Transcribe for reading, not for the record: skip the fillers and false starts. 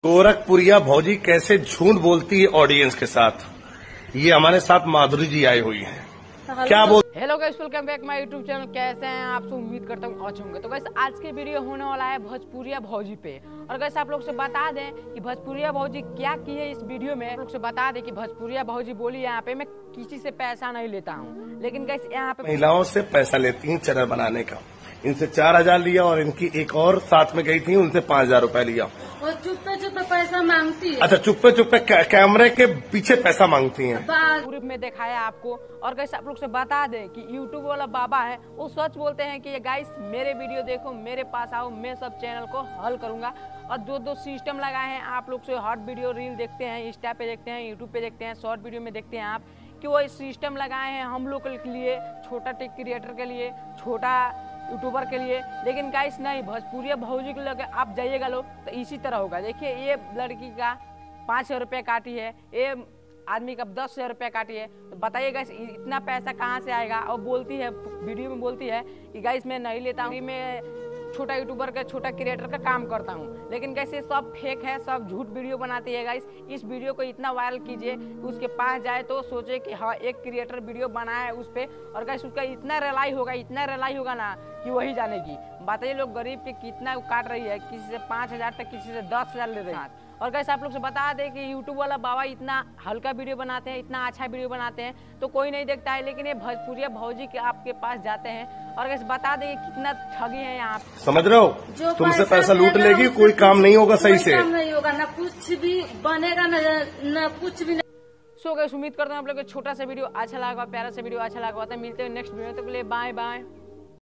गोरखपुरिया भौजी कैसे झूठ बोलती है ऑडियंस के साथ, ये हमारे साथ माधुरी जी आई हुई हैं। क्या बोल। Hello guys, welcome back my YouTube channel. कैसे हैं आप सब? उम्मीद करता हूँ अच्छे होंगे। तो गाइस आज के वीडियो होने वाला है भोजपुरिया भौजी पे। और गाइस आप लोग से बता दें कि भोजपुरिया भौजी क्या की है इस वीडियो में। आप लोग से बता दें कि भोजपुरिया भौजी बोली यहाँ पे मैं किसी से पैसा नहीं लेता हूँ, लेकिन गाइस यहाँ पे महिलाओं से पैसा लेती हैं चैनल बनाने का। इनसे 4,000 लिया और इनकी एक और साथ में गई थी, उनसे 5,000 रुपए लिया। और चुप्पे चुप्पे पैसा मांगती है। अच्छा, चुप्पे चुप्पे कैमरे के पीछे पैसा मांगती हैं। ग्रुप में दिखाया आपको। और गाइस आप लोग से बता दें कि यूट्यूब वाला बाबा है, वो सच बोलते हैं कि ये गाइस मेरे वीडियो देखो, मेरे पास आओ, मैं सब चैनल को हल करूंगा। और दो सिस्टम लगाए हैं आप लोग से। हॉट वीडियो रील देखते हैं, इंस्टा पे देखते हैं, यूट्यूब पे देखते हैं, शॉर्ट वीडियो में देखते हैं आप, कि वो सिस्टम लगाए हैं हम लोग के लिए, छोटा टेक क्रिएटर के लिए, छोटा यूट्यूबर के लिए। लेकिन गाइस नहीं, भोजपुरिया भौजी को लगे आप जाइएगा लोग तो इसी तरह होगा। देखिए ये लड़की का 5,000 रुपये काटी है, ये आदमी का 10,000 रुपये काटी है। तो बताइए गाइस इतना पैसा कहाँ से आएगा। और बोलती है वीडियो में, बोलती है कि गाइस मैं नहीं लेता हूँ, मैं छोटा यूट्यूबर का, छोटा क्रिएटर का काम करता हूँ। लेकिन गाइस ये सब फेक है, सब झूठ वीडियो बनाती है। गाइस इस वीडियो को इतना वायरल कीजिए कि उसके पास जाए तो सोचे कि हाँ एक क्रिएटर वीडियो बनाया है उस पर। और गाइस उसका इतना रिलाई होगा, इतना रिलाई होगा ना कि वही जानेगी। बताइए लोग गरीब के कितना काट रही है, किसी से 5,000 तक, किसी से 10,000 ले रही है। और गाइस आप लोग से बता दें कि यूट्यूब वाला बाबा इतना हल्का वीडियो बनाते हैं, इतना अच्छा वीडियो बनाते हैं तो कोई नहीं देखता है। लेकिन ये भोजपुरिया भौजी के आपके पास जाते हैं। और गाइस बता दें कितना ठगी है यहाँ। समझ रहे हो, तुमसे पैसा लूट लेगी, कोई काम नहीं होगा सही से, काम नहीं होगा, ना कुछ भी बनेगा, ना कुछ भी। सो गाइस उम्मीद करता हूँ आप लोग को छोटा सा वीडियो अच्छा लगा, प्यारा सा वीडियो अच्छा लगा। मिलते हैं नेक्स्ट वीडियो, तक के लिए बाय बाय।